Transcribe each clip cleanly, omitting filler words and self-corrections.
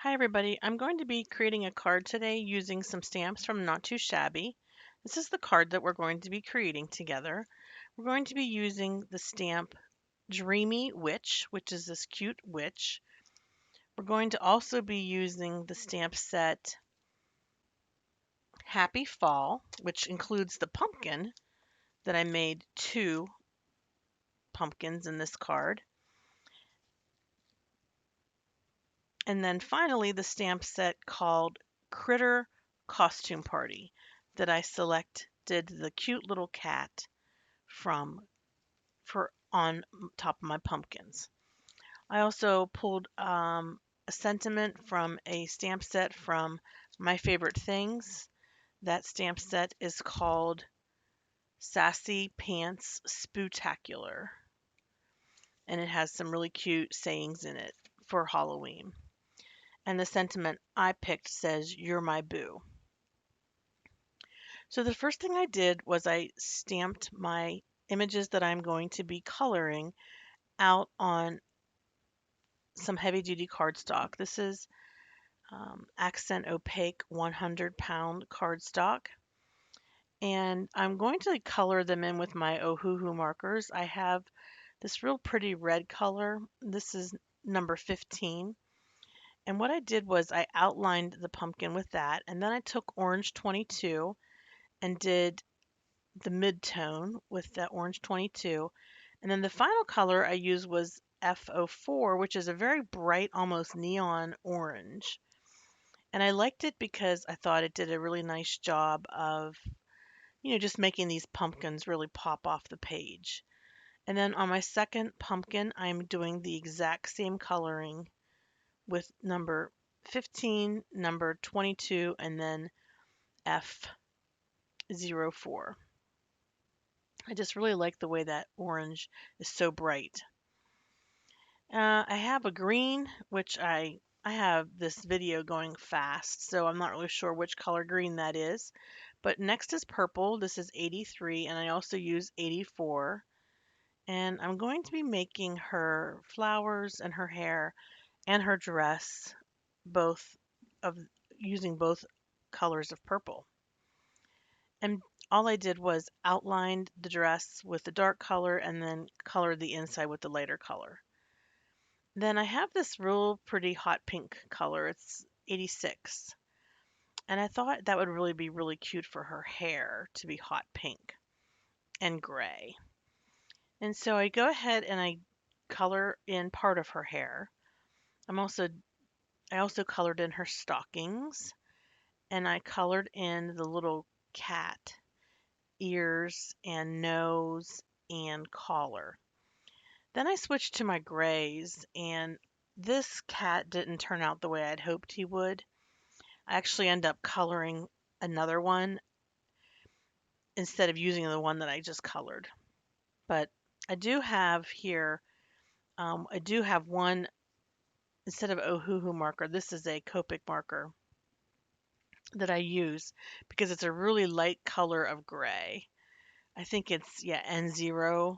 Hi everybody, I'm going to be creating a card today using some stamps from Not Too Shabby. This is the card that we're going to be creating together. We're going to be using the stamp Dreamy Witch, which is this cute witch. We're going to also be using the stamp set Happy Fall, which includes the pumpkin that I made two pumpkins in this card. And then finally the stamp set called Critter Costume Party that I selected the cute little cat from for on top of my pumpkins. I also pulled a sentiment from a stamp set from My Favorite Things. That stamp set is called Sassy Pants Spooktacular, and it has some really cute sayings in it for Halloween. And the sentiment I picked says, "You're my boo." So the first thing I did was I stamped my images that I'm going to be coloring out on some heavy duty cardstock. This is Accent Opaque 100-pound cardstock. And I'm going to color them in with my Ohuhu markers. I have this real pretty red color. This is number 15. And what I did was I outlined the pumpkin with that. And then I took orange 22 and did the mid-tone with that orange 22. And then the final color I used was F04, which is a very bright, almost neon orange. And I liked it because I thought it did a really nice job of, just making these pumpkins really pop off the page. And then on my second pumpkin, I'm doing the exact same coloring with number 15, number 22, and then F04. I just really like the way that orange is so bright. I have a green, which I have this video going fast, so I'm not really sure which color green that is. But next is purple. This is 83, and I also use 84. And I'm going to be making her flowers and her hair and her dress both of using both colors of purple. And all I did was outlined the dress with the dark color and then colored the inside with the lighter color. Then I have this real pretty hot pink color. It's 86. And I thought that would really be really cute for her hair to be hot pink and gray. And so I go ahead and I color in part of her hair. I also colored in her stockings, and I colored in the little cat ears and nose and collar. Then I switched to my grays, and this cat didn't turn out the way I'd hoped he would. I actually end up coloring another one instead of using the one that I just colored. But I do have here, I do have one, instead of Ohuhu marker, this is a Copic marker that I use because it's a really light color of gray. I think it's, yeah, N0,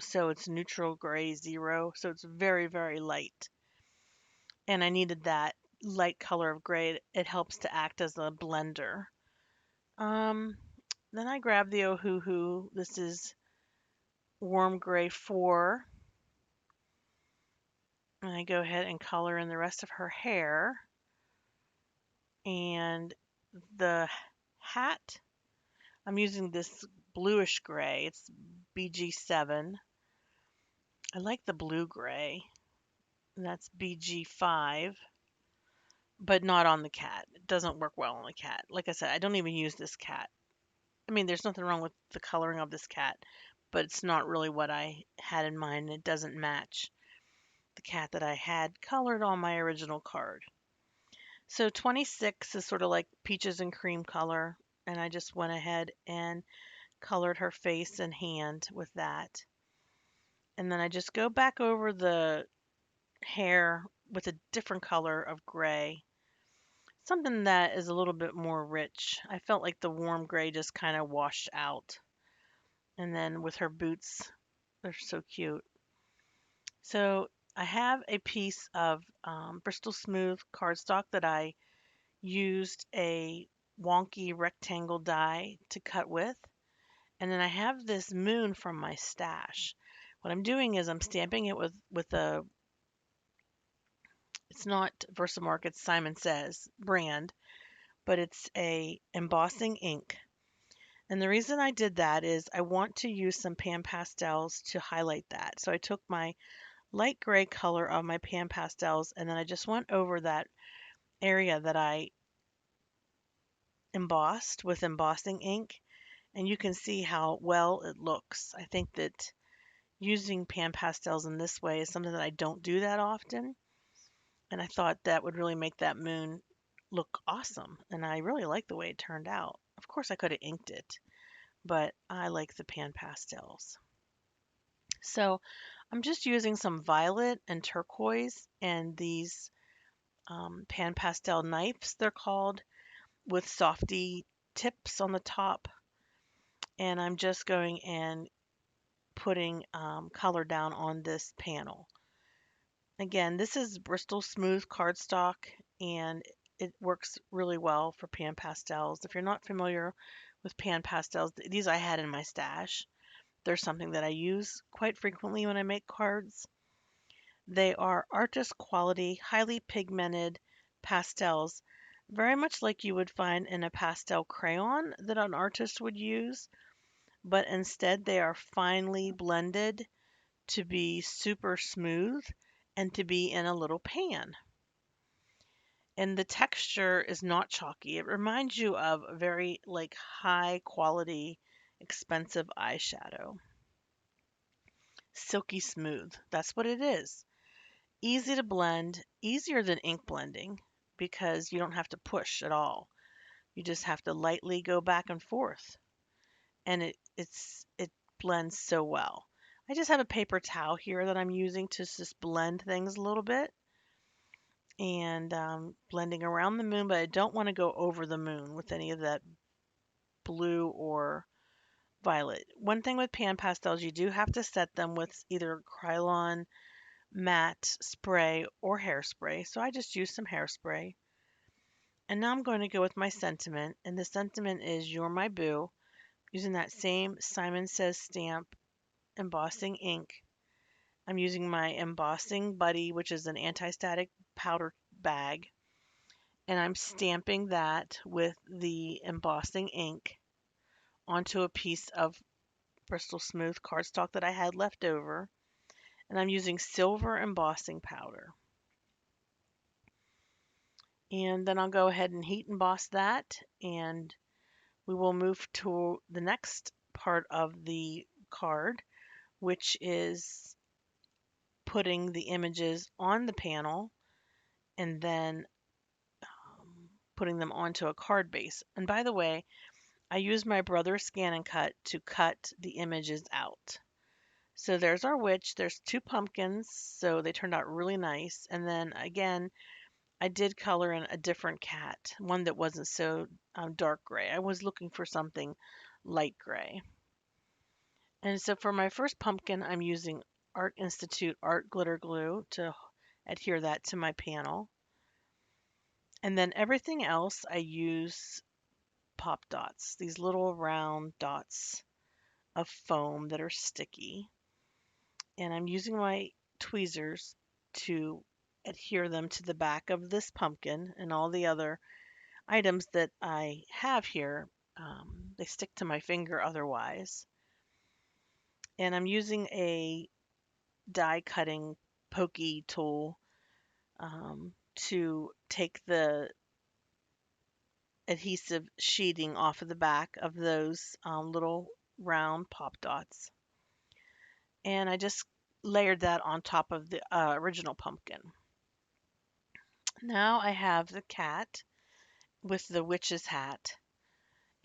so it's neutral gray 0, so it's very, very light. And I needed that light color of gray. It helps to act as a blender. Um, then I grab the Ohuhu. This is warm gray 4. And I go ahead and color in the rest of her hair. And the hat, I'm using this bluish gray. It's BG7. I like the blue gray. And that's BG5. But not on the cat. It doesn't work well on the cat. Like I said, I don't even use this cat. I mean, there's nothing wrong with the coloring of this cat, but it's not really what I had in mind. It doesn't match the cat that I had colored on my original card. So 26 is sort of like peaches and cream color, and I just went ahead and colored her face and hand with that. And then I just go back over the hair with a different color of gray, something that is a little bit more rich. I felt like the warm gray just kind of washed out. And then with her boots, they're so cute. So I have a piece of Bristol Smooth cardstock that I used a wonky rectangle die to cut with. And then I have this moon from my stash. What I'm doing is I'm stamping it with a, it's not Versamark, it's Simon Says brand, but it's a embossing ink. And the reason I did that is I want to use some pan pastels to highlight that. So I took my light gray color of my pan pastels and then I just went over that area that I embossed with embossing ink, and you can see how well it looks. I think that using pan pastels in this way is something that I don't do that often, and I thought that would really make that moon look awesome, and I really like the way it turned out. Of course, I could have inked it, but I like the pan pastels. So I'm just using some violet and turquoise and these pan pastel knives, they're called, with softy tips on the top. And I'm just going and putting color down on this panel. Again, this is Bristol Smooth cardstock and it works really well for pan pastels. If you're not familiar with pan pastels, these I had in my stash. They're something that I use quite frequently when I make cards. They are artist quality, highly pigmented pastels, very much like you would find in a pastel crayon that an artist would use, but instead they are finely blended to be super smooth and to be in a little pan. And the texture is not chalky. It reminds you of a very like high quality, expensive eyeshadow. Silky smooth. That's what it is. Easy to blend, easier than ink blending because you don't have to push at all. You just have to lightly go back and forth, and it blends so well. I just have a paper towel here that I'm using to just blend things a little bit and blending around the moon, but I don't want to go over the moon with any of that blue or violet. One thing with pan pastels, you do have to set them with either Krylon matte spray or hairspray. So I just used some hairspray. And now I'm going to go with my sentiment, and the sentiment is "You're my boo," using that same Simon Says stamp embossing ink. I'm using my embossing buddy, which is an anti-static powder bag, and I'm stamping that with the embossing ink onto a piece of Bristol Smooth cardstock that I had left over, and I'm using silver embossing powder. And then I'll go ahead and heat emboss that, and we will move to the next part of the card, which is putting the images on the panel and then putting them onto a card base. And by the way, I used my brother's Scan and Cut to cut the images out. So there's our witch. There's two pumpkins, so they turned out really nice. And then again, I did color in a different cat, one that wasn't so dark gray. I was looking for something light gray. And so for my first pumpkin, I'm using Art Institute Art Glitter Glue to adhere that to my panel. And then everything else, I use pop dots, these little round dots of foam that are sticky. And I'm using my tweezers to adhere them to the back of this pumpkin and all the other items that I have here. They stick to my finger otherwise. And I'm using a die cutting pokey tool to take the adhesive sheeting off of the back of those little round pop dots. And I just layered that on top of the original pumpkin. Now I have the cat with the witch's hat,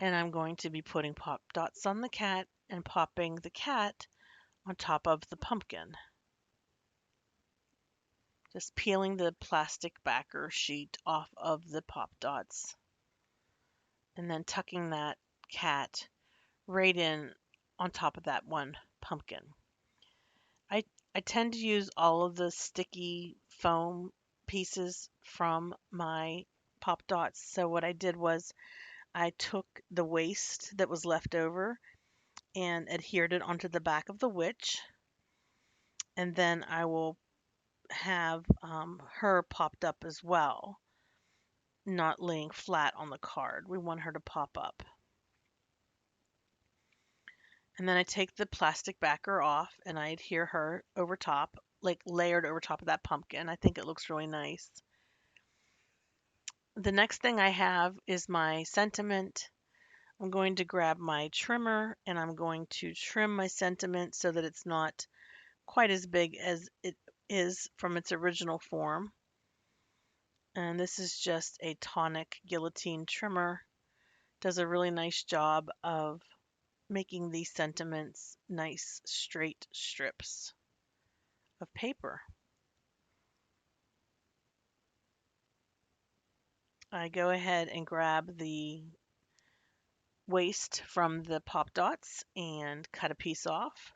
and I'm going to be putting pop dots on the cat and popping the cat on top of the pumpkin. Just peeling the plastic backer sheet off of the pop dots and then tucking that cat right in on top of that one pumpkin. I I tend to use all of the sticky foam pieces from my Pop Dots. So what I did was I took the waste that was left over and adhered it onto the back of the witch, and then I will have her popped up as well, not laying flat on the card. We want her to pop up. And then I take the plastic backer off and I adhere her over top, like layered over top of that pumpkin. I think it looks really nice. The next thing I have is my sentiment. I'm going to grab my trimmer and I'm going to trim my sentiment so that it's not quite as big as it is from its original form. And this is just a tonic guillotine trimmer. Does a really nice job of making these sentiments nice straight strips of paper. I go ahead and grab the waste from the Pop Dots and cut a piece off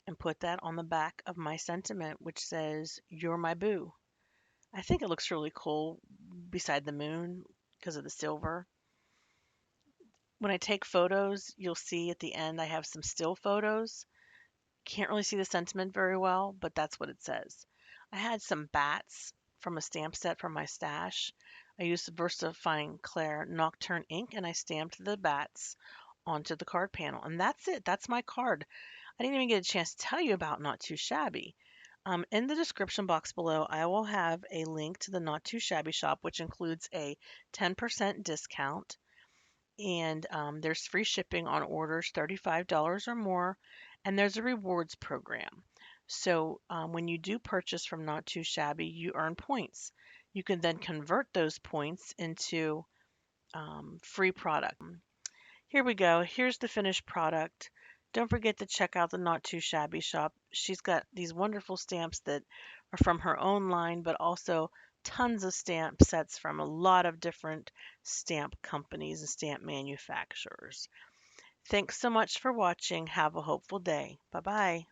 and put that on the back of my sentiment, which says, "You're my boo." I think it looks really cool beside the moon because of the silver. When I take photos, you'll see at the end I have some still photos. Can't really see the sentiment very well, but that's what it says. I had some bats from a stamp set from my stash. I used VersaFine Clair Nocturne ink and I stamped the bats onto the card panel. And that's it. That's my card. I didn't even get a chance to tell you about Not Too Shabby. In the description box below, I will have a link to the Not Too Shabby shop, which includes a 10% discount. And there's free shipping on orders $35 or more. And there's a rewards program. So when you do purchase from Not Too Shabby, you earn points. You can then convert those points into free product. Here we go. Here's the finished product. Don't forget to check out the Not Too Shabby shop. She's got these wonderful stamps that are from her own line, but also tons of stamp sets from a lot of different stamp companies and stamp manufacturers. Thanks so much for watching. Have a hopeful day. Bye bye.